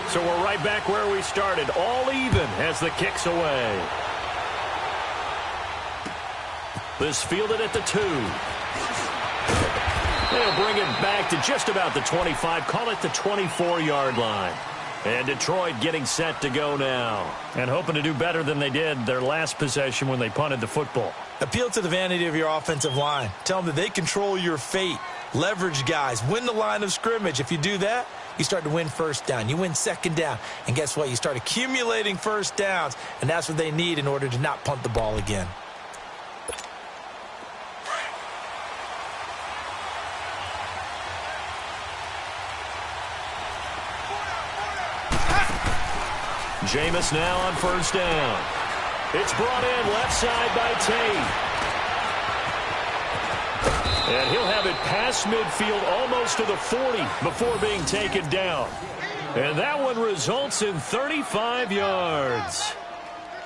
So we're right back where we started, all even as the kick's away. This fielded at the 2. They'll bring it back to just about the 25, call it the 24-yard line. And Detroit getting set to go now. And hoping to do better than they did their last possession when they punted the football. Appeal to the vanity of your offensive line. Tell them that they control your fate. Leverage guys. Win the line of scrimmage. If you do that, you start to win first down. You win second down. And guess what? You start accumulating first downs. And that's what they need in order to not punt the ball again. Jameis now on first down. It's brought in left side by Tate. And he'll have it past midfield almost to the 40 before being taken down. And that one results in 35 yards.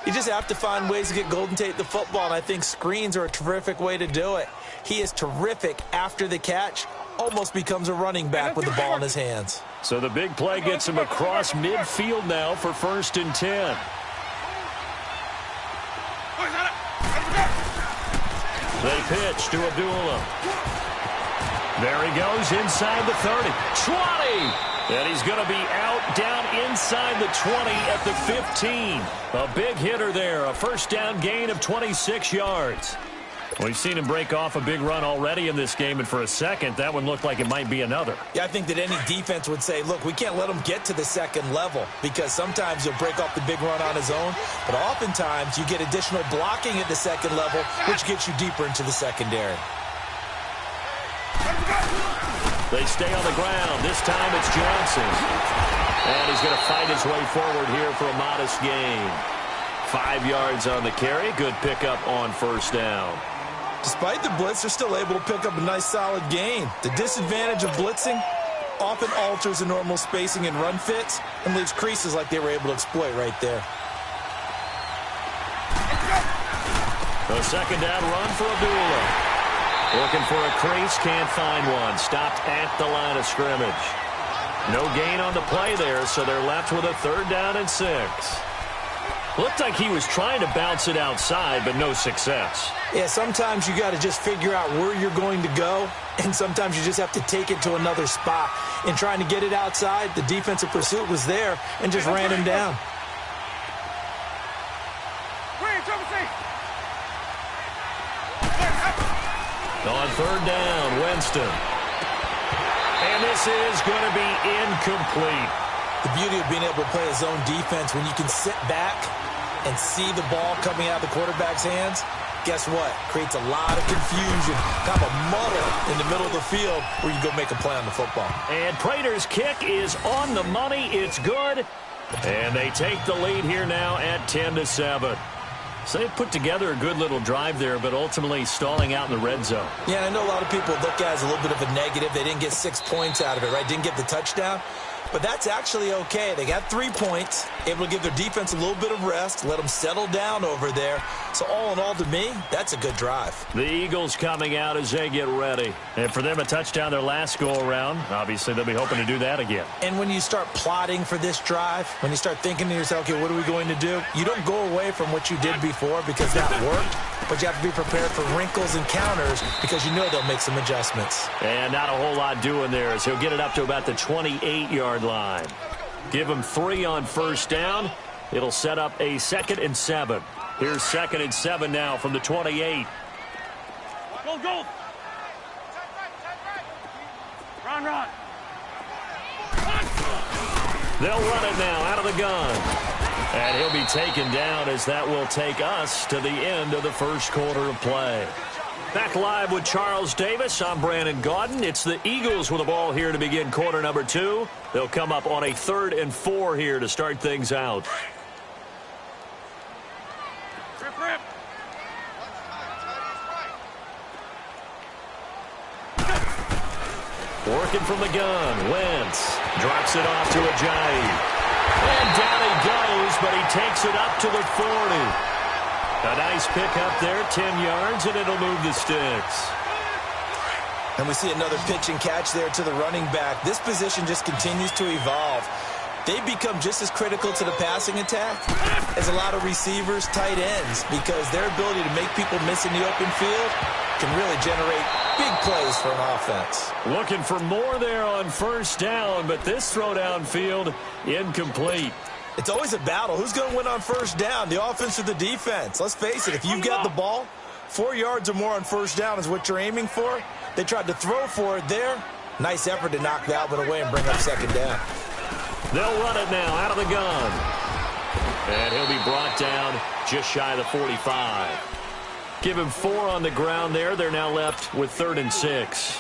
You just have to find ways to get Golden Tate the football, and I think screens are a terrific way to do it. He is terrific after the catch, almost becomes a running back with the ball in his hands. So the big play gets him across midfield now for 1st and 10. They pitch to Abdullah. There he goes inside the 30. 20! And he's going to be out down inside the 20 at the 15. A big hitter there. A first down gain of 26 yards. We've seen him break off a big run already in this game, and for a second, that one looked like it might be another. Yeah, I think that any defense would say, look, we can't let him get to the second level because sometimes he'll break off the big run on his own, but oftentimes you get additional blocking at the second level, which gets you deeper into the secondary. They stay on the ground. This time it's Johnson. And he's going to fight his way forward here for a modest gain. 5 yards on the carry. Good pickup on first down. Despite the blitz, they're still able to pick up a nice solid gain. The disadvantage of blitzing often alters the normal spacing and run fits and leaves creases like they were able to exploit right there. A second down run for Abdullah. Looking for a crease, can't find one. Stopped at the line of scrimmage. No gain on the play there, so they're left with a 3rd down and 6. Looked like he was trying to bounce it outside, but no success. Yeah, sometimes you got to just figure out where you're going to go, and sometimes you just have to take it to another spot. In trying to get it outside, the defensive pursuit was there and just ran him down. On 3rd down, Winston. And this is going to be incomplete. The beauty of being able to play a zone defense when you can sit back and see the ball coming out of the quarterback's hands, guess what? Creates a lot of confusion, kind of a muddle in the middle of the field where you go make a play on the football. And Prater's kick is on the money. It's good. And they take the lead here now at 10-7. So they put together a good little drive there, but ultimately stalling out in the red zone. Yeah, I know a lot of people look at it as a little bit of a negative. They didn't get 6 points out of it, right? Didn't get the touchdown. But that's actually okay. They got 3 points, able to give their defense a little bit of rest, let them settle down over there. So all in all, to me, that's a good drive. The Eagles coming out as they get ready. And for them, a touchdown their last go-around. Obviously, they'll be hoping to do that again. And when you start plotting for this drive, when you start thinking to yourself, okay, what are we going to do? You don't go away from what you did before because that worked. But you have to be prepared for wrinkles and counters because you know they'll make some adjustments. And not a whole lot doing there as he'll get it up to about the 28-yard line. Give him 3 on first down. It'll set up a 2nd and 7. Here's 2nd and 7 now from the 28. Go, go. Run. They'll run it now out of the gun. And he'll be taken down as that will take us to the end of the first quarter of play. Back live with Charles Davis. I'm Brandon Gaudin. It's the Eagles with the ball here to begin quarter number 2. They'll come up on a 3rd and 4 here to start things out. Rip. Working from the gun. Wentz drops it off to Ajayi. And down he goes, but he takes it up to the 40. A nice pickup there, 10 yards, and it'll move the sticks. And we see another pitch and catch there to the running back. This position just continues to evolve. they become just as critical to the passing attack as a lot of receivers, tight ends, because their ability to make people miss in the open field can really generate big plays for an offense. Looking for more there on first down, but this throw downfield incomplete. It's always a battle. Who's going to win on first down, the offense or the defense? Let's face it, if you've got the ball, 4 yards or more on first down is what you're aiming for. They tried to throw for it there. Nice effort to knock that one away and bring up second down. They'll run it now out of the gun. And he'll be brought down just shy of the 45. Give him 4 on the ground there. They're now left with 3rd and 6.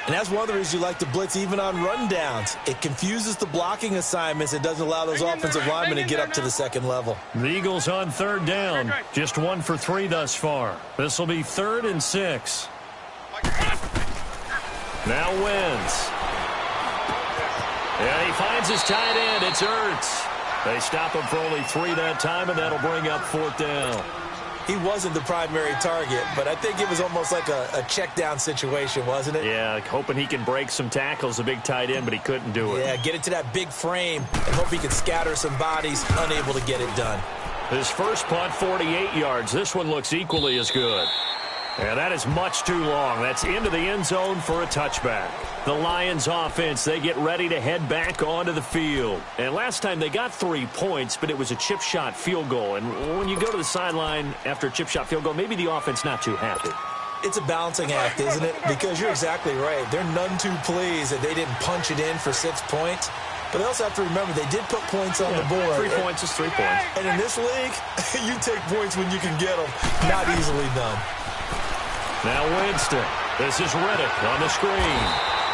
And that's one of the reasons you like to blitz even on rundowns. It confuses the blocking assignments. It doesn't allow those offensive linemen to get up to the second level. The Eagles on 3rd down. Just 1 for 3 thus far. This will be 3rd and 6. Now Wentz. Yeah, he finds his tight end. It's Ertz. They stop him for only 3 that time, and that'll bring up 4th down. He wasn't the primary target, but I think it was almost like a check down situation, wasn't it? Yeah, hoping he can break some tackles, a big tight end, but he couldn't do it. Yeah, get it to that big frame and hope he can scatter some bodies, unable to get it done. His first punt, 48 yards. This one looks equally as good. And that is much too long. That's into the end zone for a touchback. The Lions offense, they get ready to head back onto the field. And last time they got 3 points, but it was a chip shot field goal. And when you go to the sideline after a chip shot field goal, maybe the offense not too happy. It's a balancing act, isn't it? Because you're exactly right. They're none too pleased that they didn't punch it in for 6 points. But they also have to remember they did put points on the board. 3 points is 3 points. And in this league, you take points when you can get them. Not easily done. Now Winston. This is Riddick on the screen.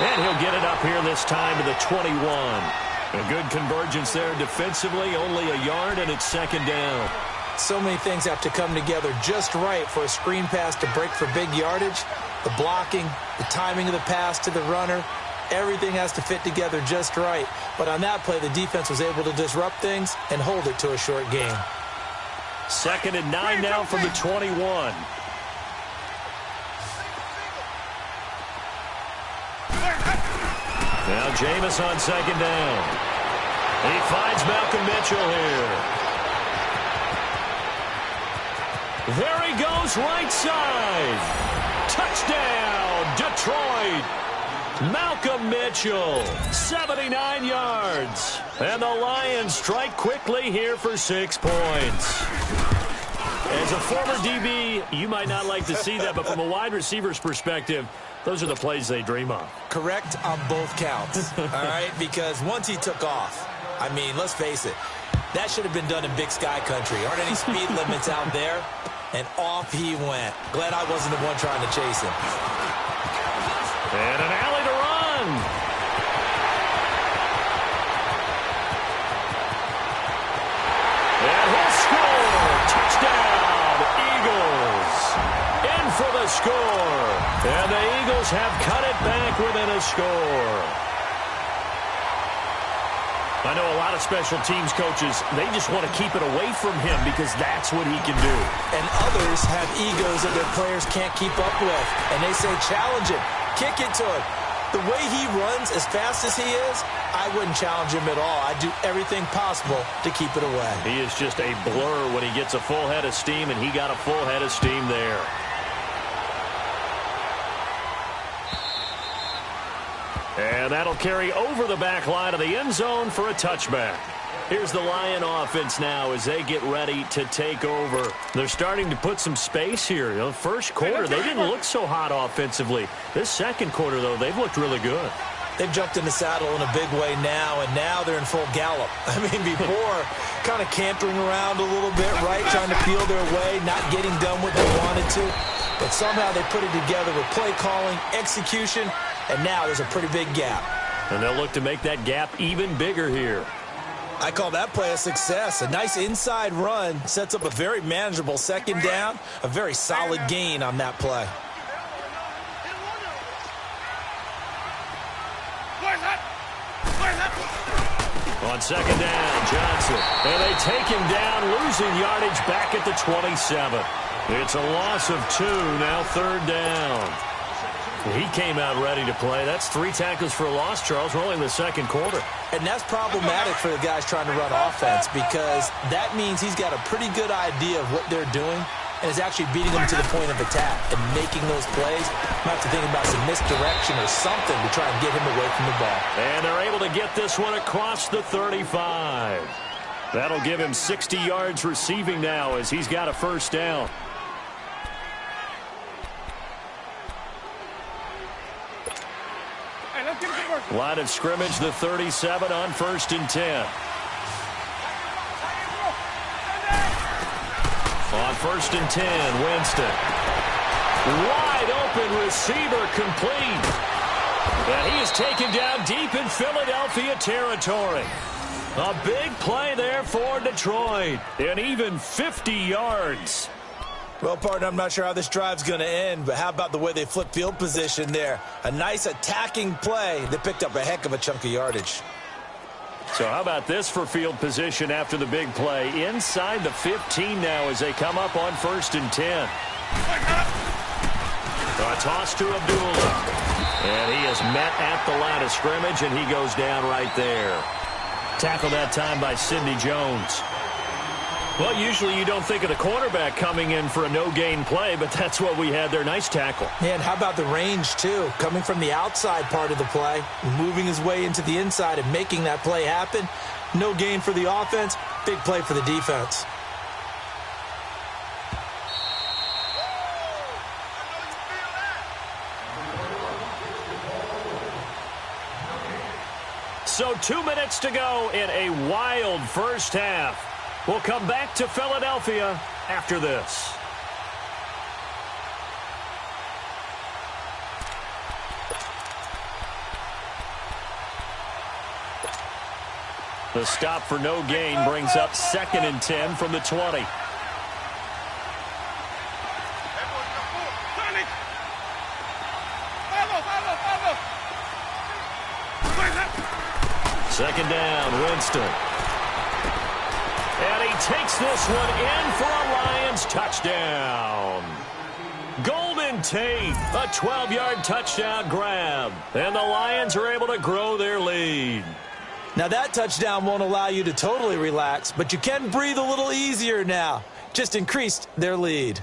And he'll get it up here this time to the 21. A good convergence there defensively, only a yard, and it's 2nd down. So many things have to come together just right for a screen pass to break for big yardage. The blocking, the timing of the pass to the runner, everything has to fit together just right. But on that play, the defense was able to disrupt things and hold it to a short game. 2nd and 9 now from the 21. Now Jameis on 2nd down. He finds Malcolm Mitchell here. There he goes, right side. Touchdown, Detroit. Malcolm Mitchell, 79 yards. And the Lions strike quickly here for 6 points. As a former DB, you might not like to see that, but from a wide receiver's perspective, those are the plays they dream of. Correct on both counts, all right? Because once he took off, I mean, let's face it, that should have been done in Big Sky Country. Aren't any speed limits out there? And off he went. Glad I wasn't the one trying to chase him. And an alley to run. And he'll score. Touchdown, Eagles. In for the score. And the Eagles have cut it back within a score. I know a lot of special teams coaches, they just want to keep it away from him because that's what he can do. And others have egos that their players can't keep up with. And they say, challenge him, kick it to him. The way he runs as fast as he is, I wouldn't challenge him at all. I'd do everything possible to keep it away. He is just a blur when he gets a full head of steam, and he got a full head of steam there. And that'll carry over the back line of the end zone for a touchback. Here's the Lion offense now as they get ready to take over. They're starting to put some space here. The first quarter, they didn't look so hot offensively. This second quarter, though, they've looked really good. They've jumped in the saddle in a big way now, and now they're in full gallop. I mean, before, kind of cantering around a little bit, right, trying to feel their way, not getting done what they wanted to. But somehow they put it together with play calling, execution, and now there's a pretty big gap. And they'll look to make that gap even bigger here. I call that play a success. A nice inside run sets up a very manageable 2nd down, a very solid gain on that play. On 2nd down, Johnson. And they take him down, losing yardage back at the 27. It's a loss of 2, now 3rd down. He came out ready to play. That's 3 tackles for a loss, Charles. We're only in the second quarter. And that's problematic for the guys trying to run offense because that means he's got a pretty good idea of what they're doing and is actually beating them to the point of attack and making those plays. Might have to think about some misdirection or something to try and get him away from the ball. And they're able to get this one across the 35. That'll give him 60 yards receiving now as he's got a first down. Line of scrimmage, the 37 on 1st and 10. On 1st and 10, Winston. Wide open receiver complete. And he is taken down deep in Philadelphia territory. A big play there for Detroit. And even 50 yards. Well, partner, I'm not sure how this drive's going to end, but how about the way they flip field position there? A nice attacking play that picked up a heck of a chunk of yardage. So how about this for field position after the big play? Inside the 15 now as they come up on 1st and 10. A toss to Abdullah. And he is met at the line of scrimmage, and he goes down right there. Tackled that time by Sidney Jones. Well, usually you don't think of the cornerback coming in for a no-gain play, but that's what we had there. Nice tackle. Yeah, and how about the range, too? Coming from the outside part of the play, moving his way into the inside and making that play happen. No gain for the offense, big play for the defense. So 2 minutes to go in a wild first half. We'll come back to Philadelphia after this. The stop for no gain brings up 2nd and 10 from the 20. Second down, Winston. And he takes this one in for a Lions touchdown. Golden Tate, a 12-yard touchdown grab. And the Lions are able to grow their lead. Now that touchdown won't allow you to totally relax, but you can breathe a little easier now. Just increased their lead.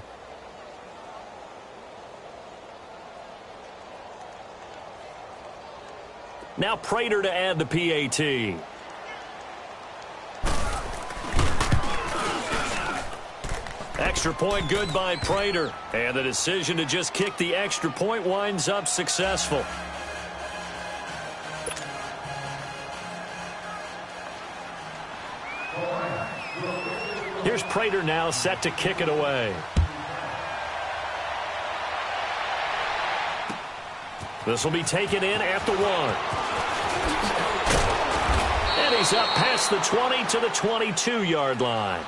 Now Prater to add the PAT. Extra point good by Prater. And the decision to just kick the extra point winds up successful. Here's Prater now set to kick it away. This will be taken in at the 1. And he's up past the 20 to the 22-yard line.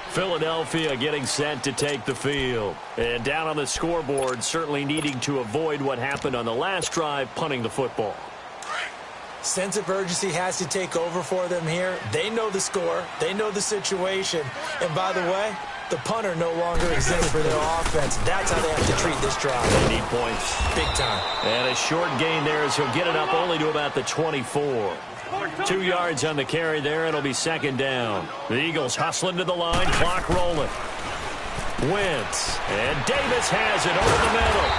Philadelphia getting set to take the field. And down on the scoreboard, certainly needing to avoid what happened on the last drive, punting the football. Sense of urgency has to take over for them here. They know the score. They know the situation. And by the way, the punter no longer exists for their offense. That's how they have to treat this drive. They need points. Big time. And a short gain there as he'll get it up only to about the 24. 2 yards on the carry there. It'll be 2nd down. The Eagles hustling to the line. Clock rolling. Wentz. And Davis has it over the middle.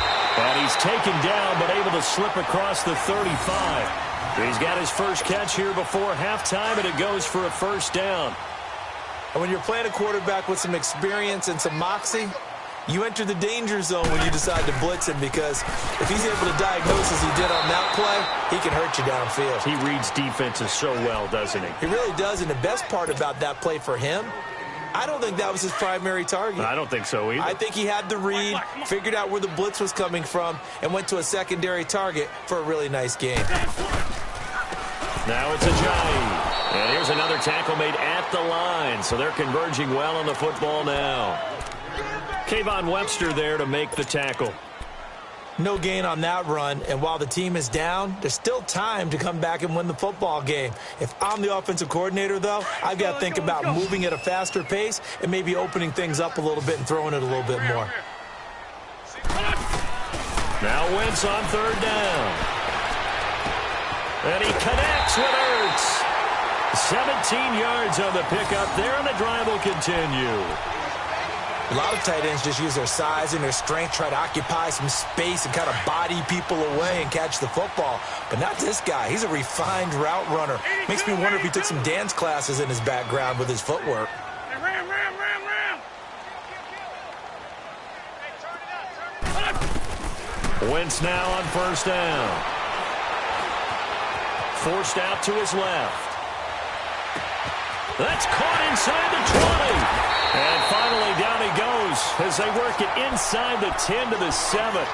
And he's taken down but able to slip across the 35. He's got his first catch here before halftime, and it goes for a first down. And when you're playing a quarterback with some experience and some moxie, you enter the danger zone when you decide to blitz him, because if he's able to diagnose as he did on that play, he can hurt you downfield. He reads defenses so well, doesn't he? He really does, and the best part about that play for him, I don't think that was his primary target. I don't think so either. I think he had the read, figured out where the blitz was coming from, and went to a secondary target for a really nice game. Now it's Ajayi. And here's another tackle made at the line. So they're converging well on the football now. Kayvon Webster there to make the tackle. No gain on that run, and while the team is down, there's still time to come back and win the football game. If I'm the offensive coordinator, though, I've got to think about moving at a faster pace and maybe opening things up a little bit and throwing it a little bit more. Now Wentz on third down. And he connects with Ertz. 17 yards on the pickup there, and the drive will continue. A lot of tight ends just use their size and their strength, try to occupy some space and kind of body people away and catch the football. But not this guy. He's a refined route runner. Makes me wonder if he took some dance classes in his background with his footwork. Hey, ram. Wentz now on first down. Forced out to his left. That's caught inside the 20. And finally down he goes as they work it inside the 10 to the 7.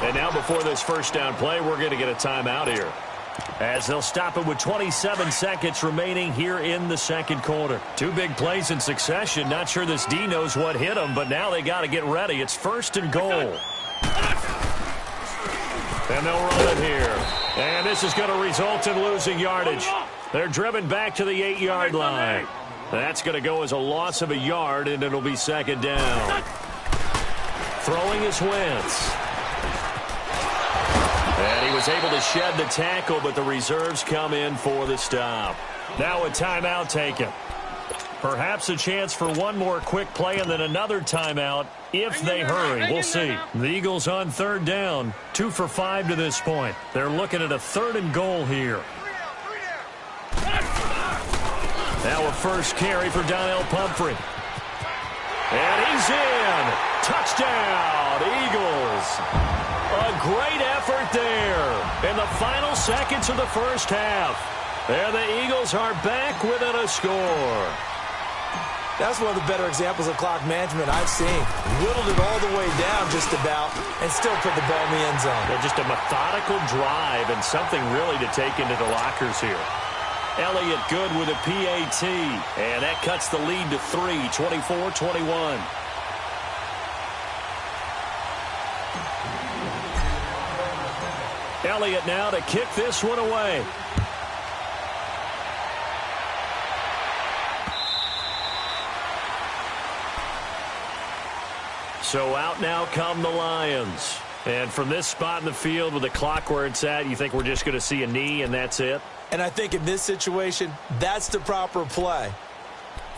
And now before this first down play, we're going to get a timeout here, as they'll stop it with 27 seconds remaining here in the second quarter. Two big plays in succession. Not sure this D knows what hit him, but now they got to get ready. It's first and goal. And they'll run it here. And this is going to result in losing yardage. They're driven back to the 8-yard line. That's going to go as a loss of a yard, and it'll be second down. Throwing is Wentz. And he was able to shed the tackle, but the reserves come in for the stop. Now a timeout taken. Perhaps a chance for one more quick play and then another timeout if they hurry. We'll see. The Eagles on third down, 2 for 5 to this point. They're looking at a third and goal here. Now a first carry for Donnell Pumphrey. And he's in. Touchdown, Eagles. A great effort there in the final seconds of the first half. And the Eagles are back within a score. That's one of the better examples of clock management I've seen. Whittled it all the way down just about and still put the ball in the end zone. Yeah, just a methodical drive and something really to take into the lockers here. Elliott good with a PAT, and that cuts the lead to 3, 24-21. Elliott now to kick this one away. So out now come the Lions. And from this spot in the field with the clock where it's at, you think we're just going to see a knee and that's it? And I think in this situation, that's the proper play.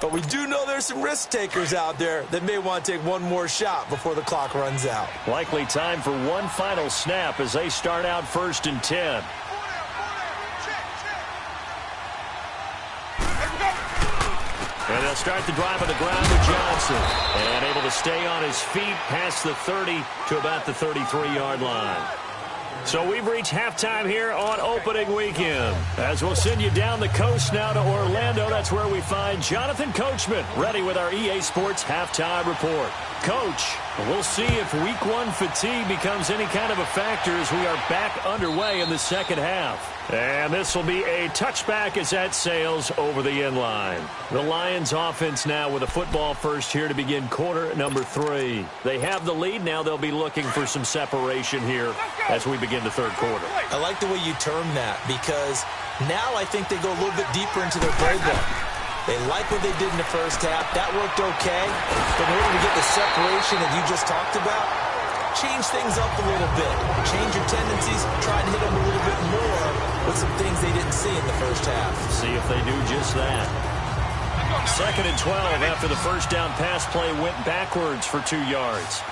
But we do know there's some risk takers out there that may want to take one more shot before the clock runs out. Likely time for one final snap as they start out first and 10. And they'll start the drive on the ground with Johnson. And able to stay on his feet past the 30 to about the 33-yard line. So we've reached halftime here on opening weekend. As we'll send you down the coast now to Orlando. That's where we find Jonathan Coachman ready with our EA Sports halftime report. Coach, we'll see if week one fatigue becomes any kind of a factor as we are back underway in the second half. And this will be a touchback as that sails over the end line. The Lions offense now with a football first here to begin quarter number 3. They have the lead. Now they'll be looking for some separation here as we begin the third quarter. I like the way you term that because now I think they go a little bit deeper into their playbook. They like what they did in the first half. That worked okay. But in order to get the separation that you just talked about, change things up a little bit. Change your tendencies. Try and hit them a little bit more with some things they didn't see in the first half. See if they do just that. Second and 12 after the first down pass play went backwards for 2 yards.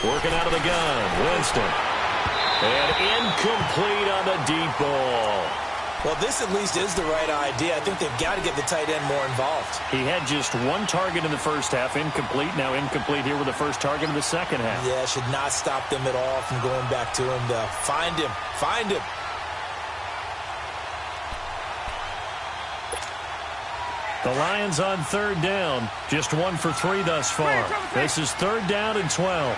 Working out of the gun, Winston. And incomplete on the deep ball. Well, this at least is the right idea. I think they've got to get the tight end more involved. He had just one target in the first half, incomplete. Now incomplete here with the first target in the second half. Yeah, should not stop them at all from going back to him to find him. Find him. The Lions on third down, just 1 for 3 thus far. This is third down and 12.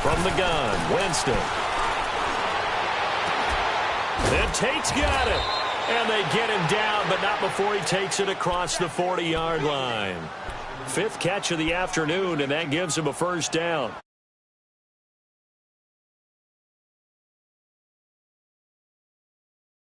From the gun, Winston. And Tate's got it. And they get him down, but not before he takes it across the 40-yard line. 5th catch of the afternoon, and that gives him a first down.